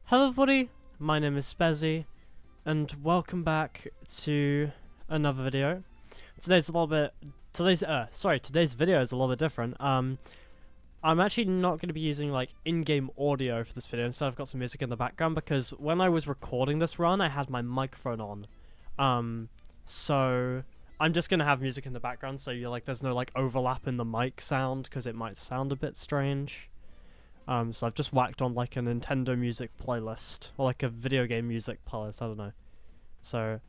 Hello everybody, my name is SpeZy, and welcome back to another video. Today's video is a little bit different. I'm actually not going to be using like in-game audio for this video. Instead, I've got some music in the background because when I was recording this run, I had my microphone on. So I'm just going to have music in the background, so there's no like overlap in the mic sound because it might sound a bit strange. So I've just whacked on like a Nintendo music playlist, or like a video game music playlist, I don't know. So,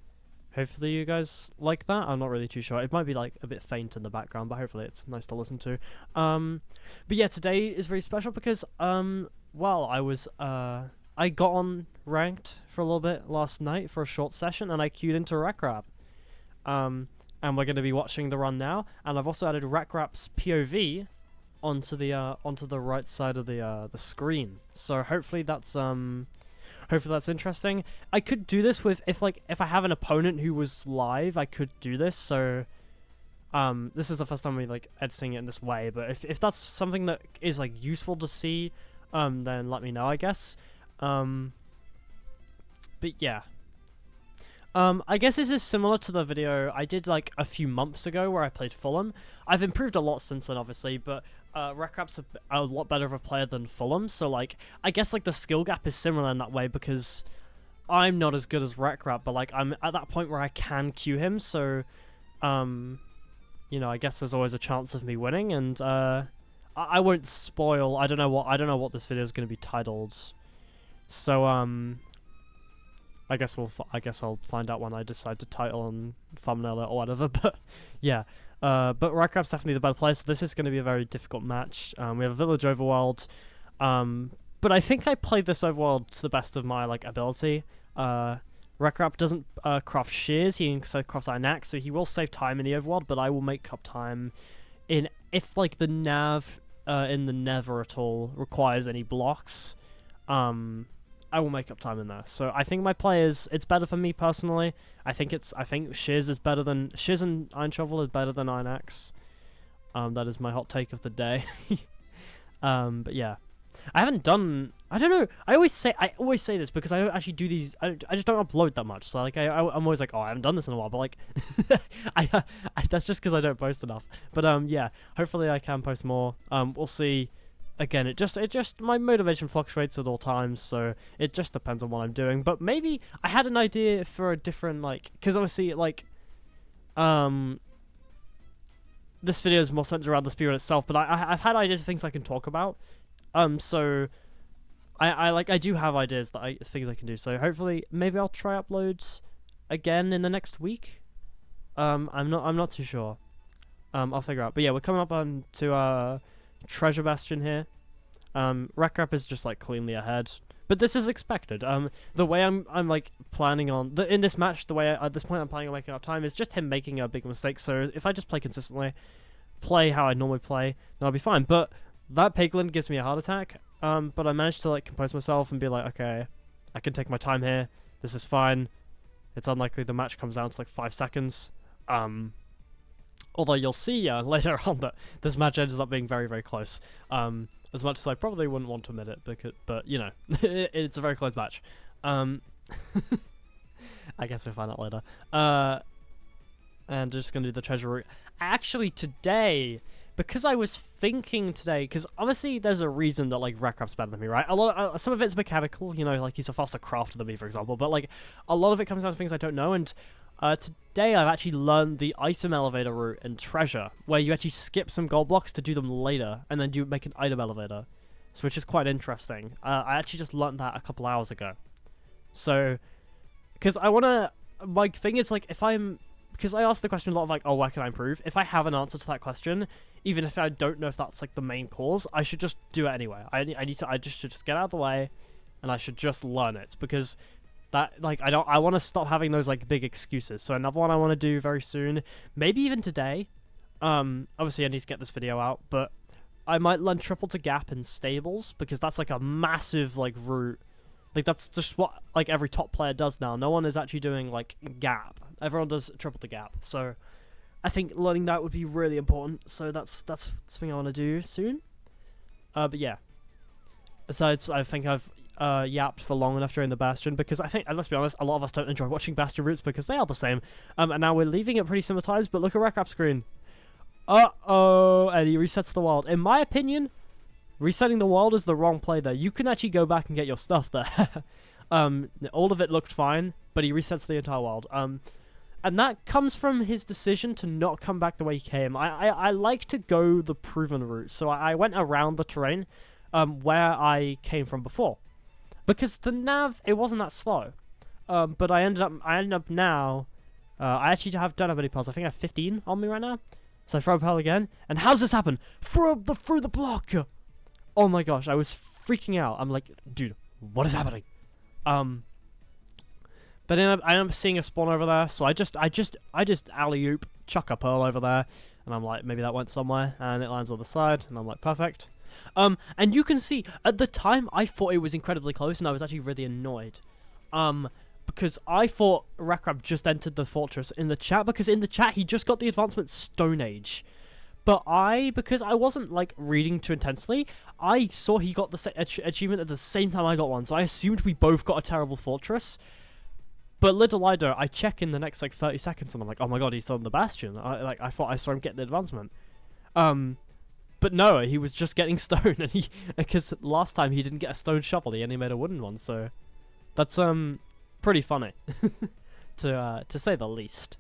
hopefully you guys like that. I'm not really too sure. It might be like a bit faint in the background, but hopefully it's nice to listen to. But yeah, today is very special because, well, I got on ranked for a little bit last night for a short session, and I queued into Rekrap. And we're going to be watching the run now, and I've also added Rekrap's POV onto the right side of the screen. So hopefully that's interesting. I could do this with if I have an opponent who was live, I could do this. So this is the first time we like editing it in this way, but if that's something that is like useful to see, then let me know, I guess. But yeah. I guess this is similar to the video I did like a few months ago where I played Fulham. I've improved a lot since then, obviously, but Rekrap's a lot better of a player than Fulham, so like I guess like the skill gap is similar in that way because I'm not as good as Rekrap, but like I'm at that point where I can queue him, so you know, I guess there's always a chance of me winning, and I won't spoil. I don't know what this video is going to be titled, so I guess I'll find out when I decide to title and thumbnail it or whatever. But yeah, but Rekrap's definitely the better player, so this is going to be a very difficult match. We have a village overworld, but I think I played this overworld to the best of my like ability. Rekrap doesn't craft shears; he instead crafts iron axe, so he will save time in the overworld. But I will make up time if like the nav in the Nether at all requires any blocks. I will make up time in there. So I think my players, it's better for me personally. I think Shears and Iron Shovel is better than Iron Axe. That is my hot take of the day. But yeah, I don't know. I always say this because I don't actually do these. I just don't upload that much. So like I'm always like, oh, I haven't done this in a while. But like, that's just because I don't post enough. But yeah, hopefully I can post more. We'll see. Again, it just my motivation fluctuates at all times, so it just depends on what I'm doing. But maybe I had an idea for a different because obviously this video is more centered around the speedrun itself, but I've had ideas of things I can talk about. So I do have ideas things I can do. So hopefully maybe I'll try uploads again in the next week. I'm not too sure. I'll figure out. But yeah, we're coming up on to Treasure Bastion here. Rekrap is just like cleanly ahead, but this is expected. The way I'm like planning on in this match, the way at this point I'm planning on making up time is just him making a big mistake. So if I just play consistently, play how I normally play, then I'll be fine. But that piglin gives me a heart attack. But I managed to like compose myself and be like, okay, I can take my time here. This is fine. It's unlikely the match comes down to like 5 seconds. Although you'll see later on that this match ends up being very, very close. As much as I probably wouldn't want to admit it, but you know, it's a very close match. I guess we'll find out later. And just gonna do the treasure route. Actually, today, because I was thinking today, because obviously there's a reason that like Rekrap's better than me, right? Some of it's mechanical, you know, like he's a faster crafter than me, for example. But like a lot of it comes down to things I don't know, and today I've actually learned the item elevator route in Treasure, where you actually skip some gold blocks to do them later, and then make an item elevator, so which is quite interesting. I actually just learned that a couple hours ago. So, because my thing is like because I asked the question a lot of like, oh, where can I improve? If I have an answer to that question, even if I don't know if that's like the main cause, I should just do it anyway. I should just get out of the way, and I should just learn it, because that like I want to stop having those like big excuses. So another one I want to do very soon, maybe even today. Obviously I need to get this video out, but I might learn triple to gap in stables, because that's like a massive like route. Like that's just what like every top player does now. No one is actually doing like gap. Everyone does triple to gap. So I think learning that would be really important. So that's something I want to do soon. But yeah. Besides, I think I've yapped for long enough during the Bastion, because I think, and let's be honest, a lot of us don't enjoy watching Bastion routes because they are the same. And now we're leaving at pretty similar times, but look at Rekrap's screen. Uh-oh, and he resets the world. In my opinion, resetting the world is the wrong play there. You can actually go back and get your stuff there. All of it looked fine, but he resets the entire world. And that comes from his decision to not come back the way he came. I like to go the proven route, so I went around the terrain where I came from before. Because the nav, it wasn't that slow. But I ended up now, I actually don't have any pearls. I think I have 15 on me right now. So I throw a pearl again, and how does this happen? Through the block! Oh my gosh, I was freaking out. I'm like, dude, what is happening? But I end up seeing a spawn over there, so I just alley-oop, chuck a pearl over there, and I'm like, maybe that went somewhere, and it lands on the side, and I'm like, perfect. And you can see, at the time, I thought it was incredibly close, and I was actually really annoyed. Because I thought Rekrap just entered the fortress in the chat, because in the chat, he just got the advancement Stone Age. But because I wasn't, like, reading too intensely, I saw he got the achievement at the same time I got one, so I assumed we both got a terrible fortress. But little I know, I check in the next, like, 30 seconds, and I'm like, oh my god, he's still in the Bastion. I thought I saw him get the advancement. But no, he was just getting stone, and because last time he didn't get a stone shovel, he only made a wooden one, so that's, pretty funny, to say the least.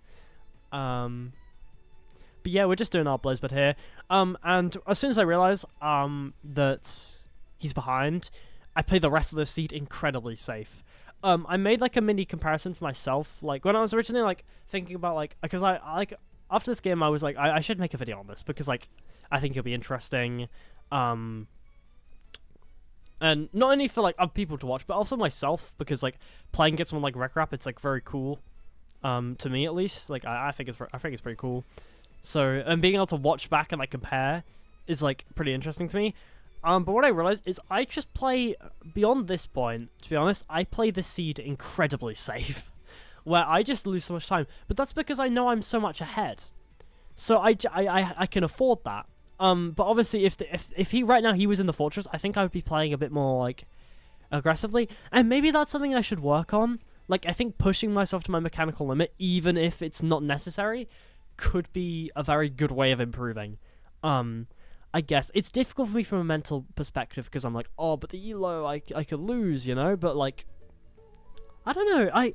But yeah, we're just doing our blaze bed here. And as soon as I realize, that he's behind, I play the rest of the seed incredibly safe. I made, like, a mini comparison for myself, like, when I was originally, like, thinking about, like, because I like, after this game, I was like, I should make a video on this, because, like, I think it'll be interesting, and not only for, like, other people to watch, but also myself, because, like, playing against someone like Rekrap, it's, like, very cool, to me, at least, like, I think it's pretty cool, so, and being able to watch back and, like, compare is, like, pretty interesting to me. But what I realized is I just play, beyond this point, to be honest, I play the seed incredibly safe, where I just lose so much time. But that's because I know I'm so much ahead. So I can afford that. But obviously, if he right now he was in the fortress, I think I would be playing a bit more, like, aggressively. And maybe that's something I should work on. Like, I think pushing myself to my mechanical limit, even if it's not necessary, could be a very good way of improving. I guess it's difficult for me from a mental perspective, because I'm like, oh, but the elo I could lose, you know. But, like, I don't know.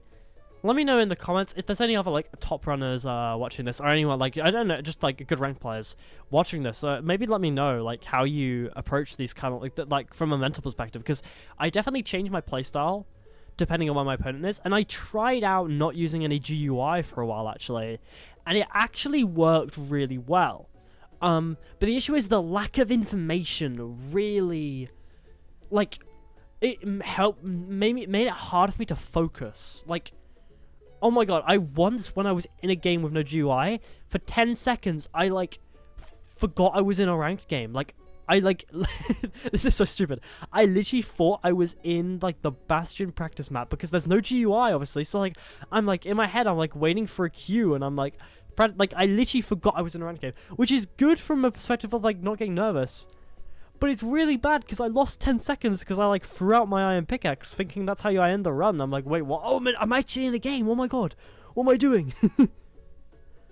Let me know in the comments if there's any other, like, top runners watching this, or anyone, like, I don't know, just, like, good ranked players watching this. Maybe let me know, like, how you approach these kind of, like from a mental perspective, because I definitely change my playstyle depending on where my opponent is, and I tried out not using any GUI for a while, actually, and it actually worked really well. But the issue is the lack of information really, like, it made it hard for me to focus. Like, oh my god, when I was in a game with no GUI, for 10 seconds, I, like, forgot I was in a ranked game. Like, this is so stupid. I literally thought I was in, like, the Bastion practice map, because there's no GUI, obviously, so, like, I'm, like, in my head, I'm, like, waiting for a queue, and I'm, like, I literally forgot I was in a ranked game, which is good from a perspective of, like, not getting nervous. But it's really bad because I lost 10 seconds because I, like, threw out my iron pickaxe thinking that's how I end the run. I'm like, wait, what? Oh, man, I'm actually in a game. Oh, my God. What am I doing?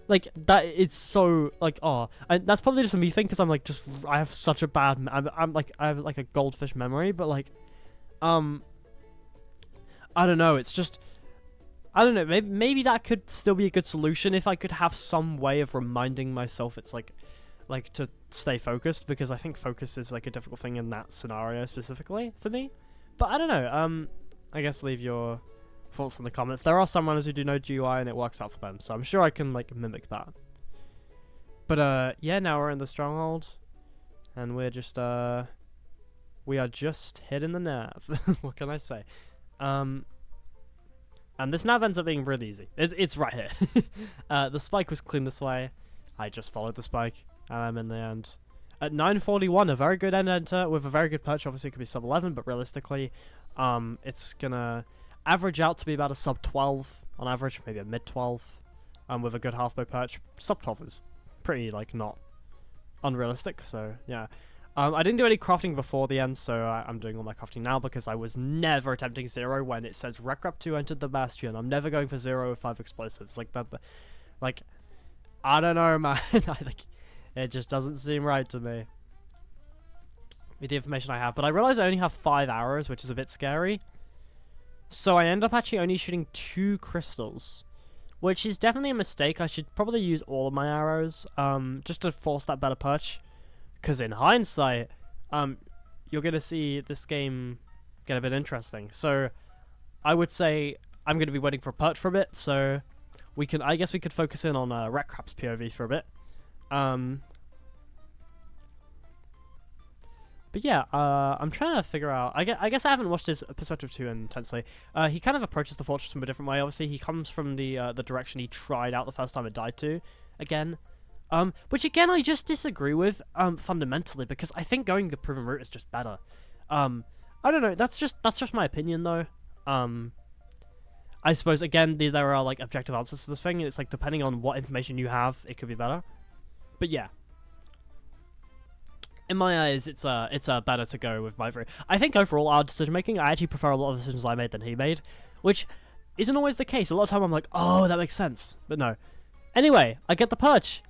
Like, that, it's so, like, oh. And that's probably just a me thing because I'm, like, I have such a bad, I have, like, a goldfish memory. But, like, I don't know. It's just... I don't know, maybe that could still be a good solution if I could have some way of reminding myself it's, like to stay focused, because I think focus is, like, a difficult thing in that scenario specifically for me. But I don't know, I guess leave your thoughts in the comments. There are some runners who do no GUI and it works out for them, so I'm sure I can, like, mimic that. But, yeah, now we're in the stronghold, and we're just, we are just hitting the nav. What can I say? And this nav ends up being really easy. It's right here. The spike was clean this way. I just followed the spike, and I'm in the end. At 9:41, a very good end enter with a very good perch. Obviously, it could be sub 11, but realistically, it's gonna average out to be about a sub 12 on average, maybe a mid 12, with a good half bow perch. Sub 12 is pretty, like, not unrealistic. So yeah. I didn't do any crafting before the end, so I'm doing all my crafting now because I was never attempting 0 when it says Rekrap 2 entered the Bastion. I'm never going for 0 with 5 explosives. Like, that, like, I don't know, man. It just doesn't seem right to me with the information I have. But I realize I only have 5 arrows, which is a bit scary. So I end up actually only shooting 2 crystals, which is definitely a mistake. I should probably use all of my arrows, just to force that better perch. Because in hindsight, you're going to see this game get a bit interesting. So I would say I'm going to be waiting for a perch for a bit. So I guess we could focus in on Rekrap's POV for a bit. But yeah, I'm trying to figure out. I guess I haven't watched his perspective too intensely. He kind of approaches the fortress from a different way. Obviously, he comes from the direction he tried out the first time it died to. Again, which again I just disagree with fundamentally, because I think going the proven route is just better. I don't know. That's just my opinion though. I suppose again there are like objective answers to this thing. It's like depending on what information you have, it could be better. But yeah. In my eyes, it's better to go with my route. I think overall, our decision making, I actually prefer a lot of the decisions I made than he made, which isn't always the case. A lot of time I'm like, oh, that makes sense, but no. Anyway, I get the perch,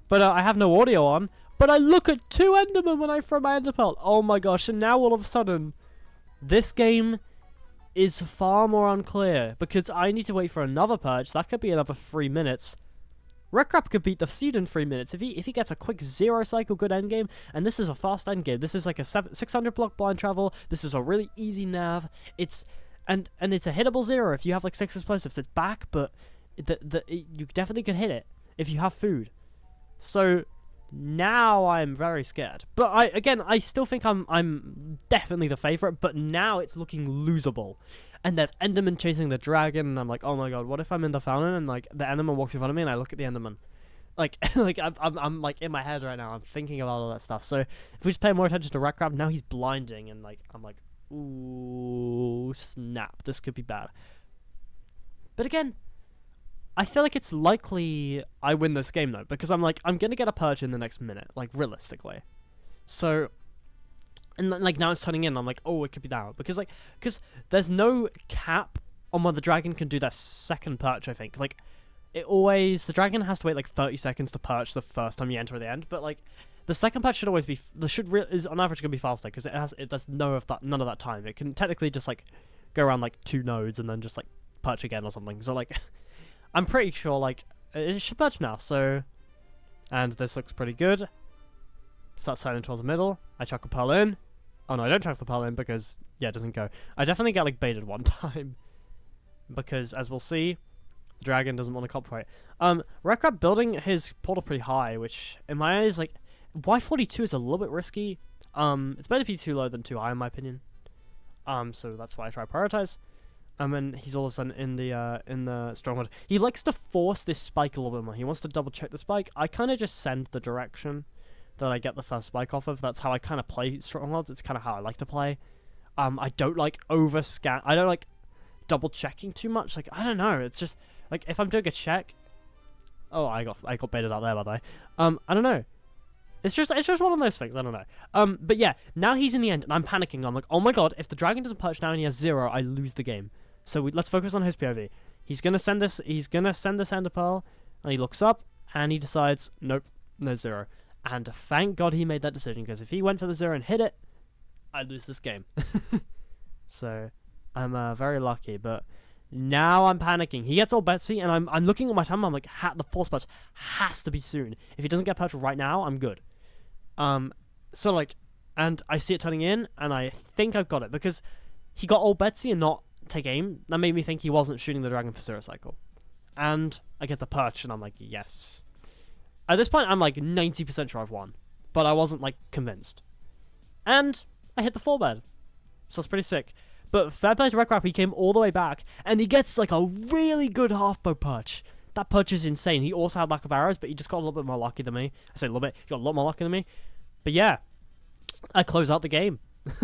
but I have no audio on. But I look at 2 Endermen when I throw my Enderpearl. Oh my gosh! And now all of a sudden, this game is far more unclear because I need to wait for another perch. That could be another 3 minutes. Rekrap could beat the seed in 3 minutes if he gets a quick 0 cycle good endgame, and this is a fast endgame. This is like a 600 block blind travel. This is a really easy nav. It's a hittable 0 if you have like 6 explosives. It's back, but you definitely can hit it if you have food. So now I'm very scared. But I still think I'm definitely the favorite. But now it's looking losable. And there's Enderman chasing the dragon, and I'm like, oh my god, what if I'm in the fountain and like the Enderman walks in front of me and I look at the Enderman? Like, I'm like in my head right now. I'm thinking about all that stuff. So if we just pay more attention to Rekrap, now he's blinding, and like I'm like, ooh, snap, this could be bad. But again, I feel like it's likely I win this game though, because I'm gonna get a perch in the next minute, like realistically. So. And like now it's turning in, I'm like, oh, it could be that, because there's no cap on when the dragon can do their second perch. I think like the dragon has to wait like 30 seconds to perch the first time you enter the end, but like the second perch should always be is on average gonna be faster because there's none of that time. It can technically just like go around like 2 nodes and then just like perch again or something. So like I'm pretty sure like it should perch now. So, and this looks pretty good. Start sliding towards the middle. I chuck a pearl in. Oh no, I don't chuck the pearl in because, yeah, it doesn't go. I definitely get like baited one time. Because, as we'll see, the dragon doesn't want to cooperate. Rekrap building his portal pretty high, which, in my eyes, like, Y42 is a little bit risky. It's better to be too low than too high, in my opinion. So that's why I try to prioritize. And he's all of a sudden in the stronghold. He likes to force this spike a little bit more. He wants to double check the spike. I kind of just send the direction that I get the first spike off of. That's how I kind of play strongholds. It's kind of how I like to play. I don't like overscan. I don't like double checking too much. Like, I don't know. It's just like if I'm doing a check. Oh, I got baited out there, by the way. I don't know. It's just one of those things. I don't know. But yeah, now he's in the end, and I'm panicking. I'm like, oh my god, if the dragon doesn't perch now and he has 0, I lose the game. So let's focus on his POV. He's gonna send this Ender Pearl, and he looks up and he decides, nope, no 0. And thank God he made that decision, because if he went for the 0 and hit it, I'd lose this game. So I'm very lucky, but now I'm panicking. He gets all Betsy, and I'm looking at my time. I'm like, the force perch has to be soon. If he doesn't get perch right now, I'm good. So like, and I see it turning in, and I think I've got it because he got all Betsy and not take aim. That made me think he wasn't shooting the dragon for 0 cycle, and I get the perch, and I'm like, yes. At this point, I'm like 90% sure I've won, but I wasn't like convinced. And I hit the 4-bed, so that's pretty sick. But fair play to Rekrap, he came all the way back, and he gets like a really good half-bow perch. That perch is insane. He also had lack of arrows, but he just got a little bit more lucky than me. I say a little bit, he got a lot more lucky than me. But yeah, I close out the game.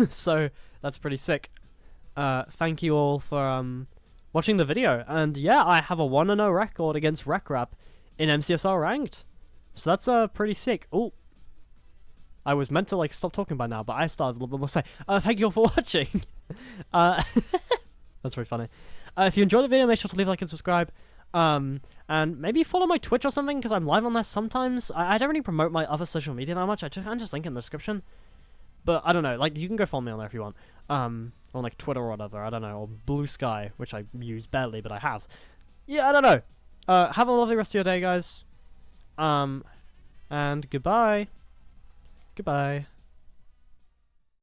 So that's pretty sick. Thank you all for watching the video. And yeah, I have a 1-0 record against Rekrap in MCSR ranked. So that's pretty sick. Oh, I was meant to like stop talking by now, but I started a little bit more say. Thank you all for watching. That's very funny. If you enjoyed the video, make sure to leave a like and subscribe. And maybe follow my Twitch or something, because I'm live on there sometimes. I don't really promote my other social media that much. I just link in the description. But I don't know, like, you can go follow me on there if you want. On like Twitter or whatever, I don't know, or Blue Sky, which I use barely, but I have. Yeah, I don't know. Have a lovely rest of your day, guys. And goodbye. Goodbye.